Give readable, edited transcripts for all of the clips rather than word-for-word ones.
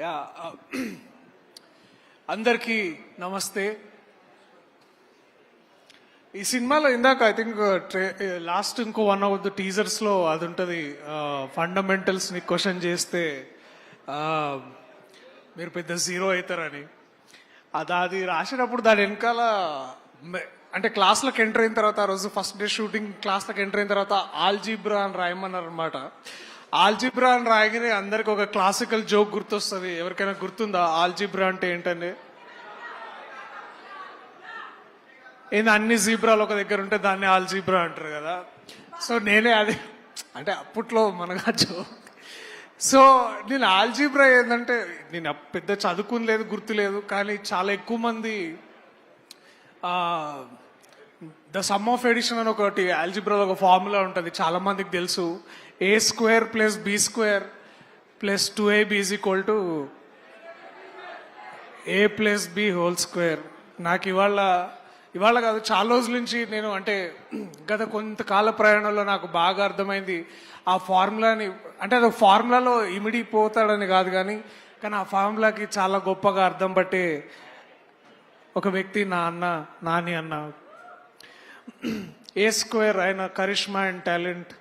Yeah అందరికీ నమస్తే. ఈ సినిమాలో ఇందాక ఐ థింక్ లాస్ట్ ఇంకో వన్ ఆఫ్ ద టీజర్స్ లో అది ఉంటుంది, ఫండమెంటల్స్ ని క్వశ్చన్ చేస్తే మీరు పెద్ద జీరో అవుతారని. అది రాసేటప్పుడు దాని వెనకాల అంటే క్లాస్లోకి ఎంటర్ అయిన తర్వాత, ఆ రోజు ఫస్ట్ డే షూటింగ్ క్లాస్లోకి ఎంటర్ అయిన తర్వాత ఆల్జీబ్రా అని రాయమన్నారు అనమాట. ఆల్జీబ్రా అని రాయగానే అందరికి ఒక క్లాసికల్ జోక్ గుర్తొస్తుంది. ఎవరికైనా గుర్తుందా ఆల్జీబ్రా అంటే ఏంటండి? ఏంది, అన్ని జీబ్రాలు ఒక దగ్గర ఉంటే దాన్ని ఆల్జీబ్రా అంటారు కదా. సో నేనే అది అంటే అప్పట్లో మనగా జోక్. సో నేను ఆల్జీబ్రా ఏంటంటే, నేను పెద్ద చదువుకుని లేదు, గుర్తు లేదు, కానీ చాలా ఎక్కువ మంది ద సమ్ ఆఫ్ ఎడిషన్ అని ఒకటి ఆల్జీబ్రాలో ఒక ఫార్ములా ఉంటుంది, చాలా మందికి తెలుసు. A² + B² + 2AB = A + B². నాకు ఇవాళ కాదు, చాలా రోజుల నుంచి నేను అంటే గత కొంతకాల ప్రయాణంలో నాకు బాగా అర్థమైంది ఆ ఫార్ములాని. అంటే అది ఫార్ములాలో ఇమిడిపోతాడని కాదు, కానీ ఆ ఫార్ములాకి చాలా గొప్పగా అర్థం పట్టే ఒక వ్యక్తి నాని అన్న. A² ఆయన కరిష్మా అండ్ టాలెంట్,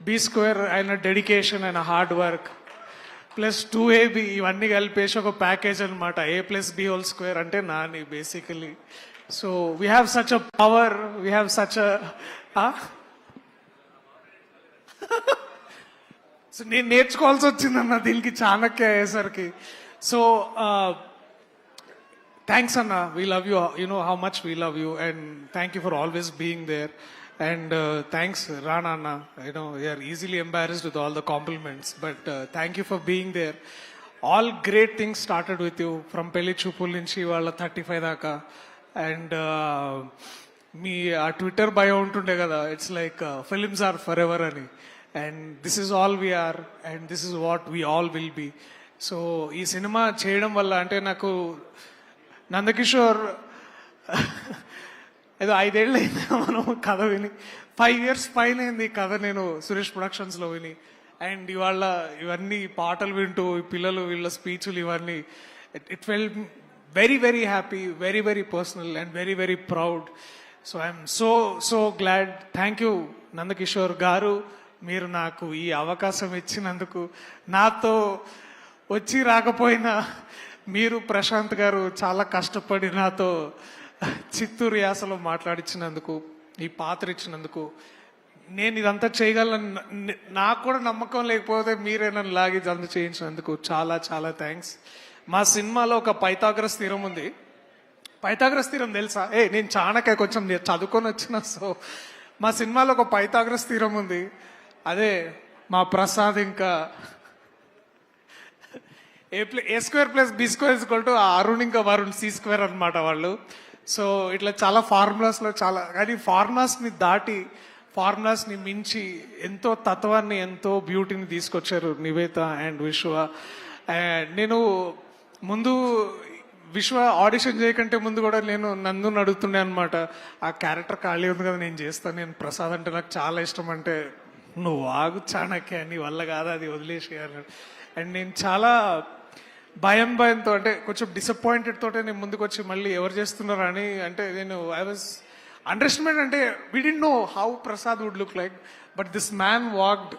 B² ఆయన dedication and hard work, +2AB ఇవన్నీ కలిపేసి ఒక ప్యాకేజ్ అనమాట. A + B² అంటే Nani basically. So we have such a power, we have such so నేను నేర్చుకోవాల్సి వచ్చిందన్న దీనికి చాణక్య అయ్యేసరికి. సో థ్యాంక్స్ అన్న, we love you, you know how much we love you, and thank you for always being there. And thanks Rana Anna, you know we are easily embarrassed with all the compliments, but thank you for being there. All great things started with you, from Pelli Choopul nunchi valla 35 daaka. And మీ ఆ Twitter bio ఉంటుండే కదా, it's like films are forever అని. And this is all we are, and this is what we all will be. So ఈ cinema చేయడం వల్ల అంటే నాకు నందకిషోర్ ఏదో 5 ఏళ్ళు అయింది మనం కథ విని, 5 years పైన అయింది కథ నేను సురేష్ ప్రొడక్షన్స్లో విని. అండ్ ఇవాళ ఇవన్నీ పాటలు వింటూ పిల్లలు వీళ్ళ స్పీచ్లు ఇవన్నీ, it felt very very happy, very very personal, and very very proud. So I am so glad. Thank you Nandakishore గారు, మీరు నాకు ఈ అవకాశం ఇచ్చినందుకు. నాతో వచ్చి రాకపోయినా మీరు ప్రశాంత్ గారు చాలా కష్టపడి నాతో చిత్తూరు యాసలో మాట్లాడించినందుకు, ఈ పాత్ర ఇచ్చినందుకు. నేను ఇదంతా చేయగలను నాకు కూడా నమ్మకం లేకపోతే మీరే నన్ను లాగి ఇదంతా చేయించినందుకు చాలా చాలా థ్యాంక్స్. మా సినిమాలో ఒక పైథాగరస్ థీరం ఉంది. పైథాగరస్ థీరం తెలుసా? నేను చాణక్య కొంచెం చదువుకొని వచ్చిన. సో మా సినిమాలో ఒక పైథాగరస్ థీరం ఉంది. అదే మా ప్రసాద్ ఇంకా A² + B² అరుణ్ ఇంకా వరుణ్ C² అనమాట వాళ్ళు. సో ఇట్లా చాలా ఫార్ములాస్లో చాలా, కానీ ఫార్ములాస్ని దాటి, ఫార్ములాస్ని మించి ఎంతో తత్వాన్ని, ఎంతో బ్యూటీని తీసుకొచ్చారు నివేత అండ్ విశ్వ. నేను ముందు విశ్వ ఆడిషన్ చేయకంటే ముందు కూడా నేను నందు అడుగుతుండే అనమాట, ఆ క్యారెక్టర్ ఖాళీ ఉంది కదా నేను చేస్తాను, నేను ప్రసాద్ అంటే నాకు చాలా ఇష్టం అంటే, నువ్వు ఆగు చాణక్య, నీ వల్ల కాదు, అది వదిలేసేయాలి. అండ్ నేను చాలా భయంతో అంటే కొంచెం డిసప్పాయింటెడ్ తోటే నేను ముందుకు వచ్చి మళ్ళీ ఎవరు చేస్తున్నారు అని అంటే నేను ఐ వాజ్ అండర్స్టాండ్. అంటే we didn't know how Prasad would look like, but this man walked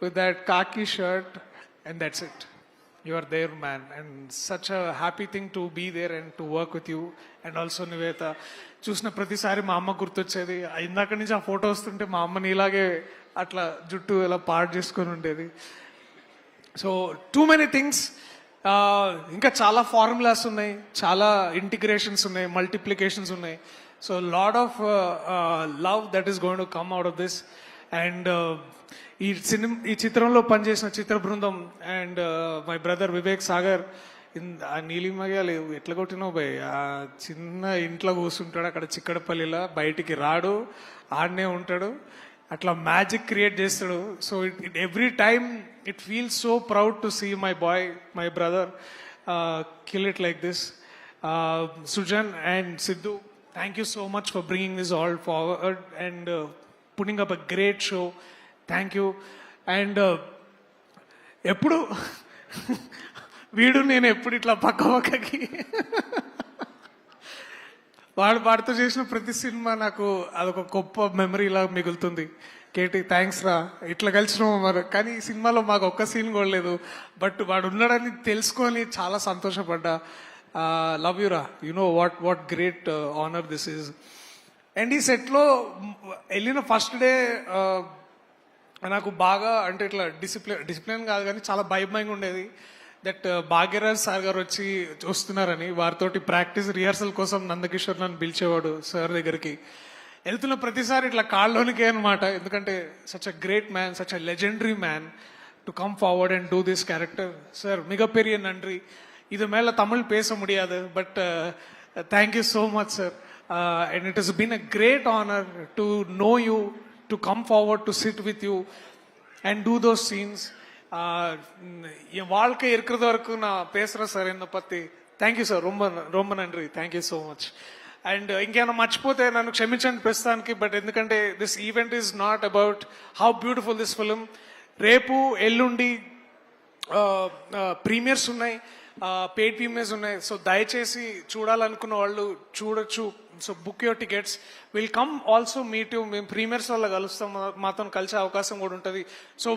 with that khaki shirt and that's it. You are there, man, and such a happy thing to be there and to work with you. And also Niveta, చూసిన ప్రతిసారి మా అమ్మ గుర్తొచ్చేది. ఇందాక నుంచి ఆ photo వస్తుంటే మా అమ్మని ఇలాగే అట్లా జుట్టు ఇలా పార్ట్ చేసుకొని ఉండేది. సో టూ మెనీ థింగ్స్, ఇంకా చాలా ఫార్ములాస్ ఉన్నాయి, చాలా ఇంటిగ్రేషన్స్ ఉన్నాయి, మల్టిప్లికేషన్స్ ఉన్నాయి. So lot of love that is going to come out of this. And ఈ చిత్రంలో పనిచేసిన చిత్ర బృందం and my brother Vivek Sagar, ఆ నీలిమయ్యాలు ఎట్లా కొట్టినావు భయ్, ఆ చిన్న ఇంట్లో కూర్చుంటాడు అక్కడ చిక్కడపల్లిలో, బయటికి రాడు, ఆడనే ఉంటాడు, అట్లా మ్యాజిక్ క్రియేట్ చేస్తాడు. So every time it feels so proud to see my boy, my brother kill it like this. Sujan and Sidhu, thank you so much for bringing this all forward and putting up a great show. Thank you. And ఎప్పుడు వీడు నేను ఎప్పుడు ఇట్లా పక్కకి వాడితో చేసిన ప్రతి cinema నాకు అదొక గొప్ప మెమరీలా మిగులుతుంది. కేటీ థ్యాంక్స్ రా, ఇట్లా కలిసినాము మరి. కానీ ఈ సినిమాలో మాకు ఒక్క సీన్ కూడా లేదు, బట్ వాడు ఉన్నాడని తెలుసుకొని చాలా సంతోషపడ్డా. లవ్ యూ రా, you know what great honour this is. And ఈ సెట్లో వెళ్ళిన ఫస్ట్ డే నాకు బాగా అంటే ఇట్లా డిసిప్లిన్ కాదు కానీ చాలా భయంగా ఉండేది. దట్ భాగ్యరాజ్ సార్ గారు వస్తున్నారని వారితోటి ప్రాక్టీస్ రిహార్సల్ కోసం నందకిషోర్ నన్ను పిలిచేవాడు సార్ దగ్గరికి. వెళ్తున్న ప్రతిసారి ఇట్లా కాళ్ళలోనికే అనమాట, ఎందుకంటే such a great man, such a legendary man to come forward and do this character. Sir మిగపెரிய நன்றி, இது மேல தமிழ் பேச முடியாது, but thank you so much sir, and it has been a great honor to know you, to come forward to sit with you and do those scenes. என் வாழ்க்கை இருக்கிறது வரைக்கும் நான் பேசுறேன் சார் என்னை பத்தி. థ్యాంక్ యూ సార్, ரொம்ப ரொம்ப நன்றி, thank you so much. And ఇంకేమైనా మర్చిపోతే నన్ను క్షమించండి ప్రస్తుతానికి, బట్ ఎందుకంటే this event is not about how beautiful this film. రేపు ఎల్లుండి ప్రీమియర్స్ ఉన్నాయి, పెయిడ్ ప్రీమియర్స్ ఉన్నాయి. సో దయచేసి చూడాలనుకున్న వాళ్ళు చూడొచ్చు. So book your tickets, will come also meet you. మేము ప్రీమియర్స్ వల్ల కలుస్తాం, మాతో కలిసే అవకాశం కూడా ఉంటుంది. సో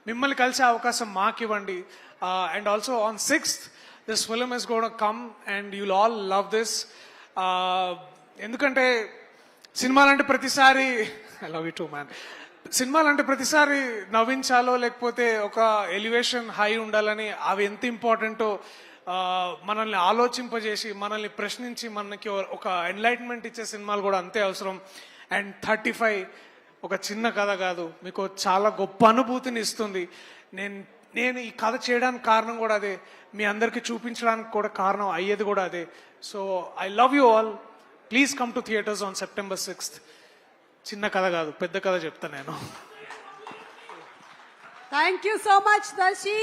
మిమ్మల్ని కలిసే అవకాశం మాకు ఇవ్వండి. And also on 6th this film is gonna come and you'll all love this. ఎందుకంటే సినిమాలంటే ప్రతిసారి I love you too man. సినిమాలంటే ప్రతిసారి నవ్వించాలో లేకపోతే ఒక ఎలివేషన్ హై ఉండాలని, అవి ఎంత ఇంపార్టెంటో మనల్ని ఆలోచింపజేసి మనల్ని ప్రశ్నించి మనకి ఒక ఎన్లైట్మెంట్ ఇచ్చే సినిమాలు కూడా అంతే అవసరం. అండ్ 35 ఒక చిన్న కథ కాదు, మీకు చాలా గొప్ప అనుభూతిని ఇస్తుంది. నేను ఈ కథ చేయడానికి కారణం కూడా అదే, మీ అందరికీ చూపించడానికి కూడా కారణం అయ్యేది కూడా అదే. So I love you all, please come to theatres on September 6th. చిన్న కథ కాదు, పెద్ద కథ చెప్తా నేను. Thank you so much Darsi.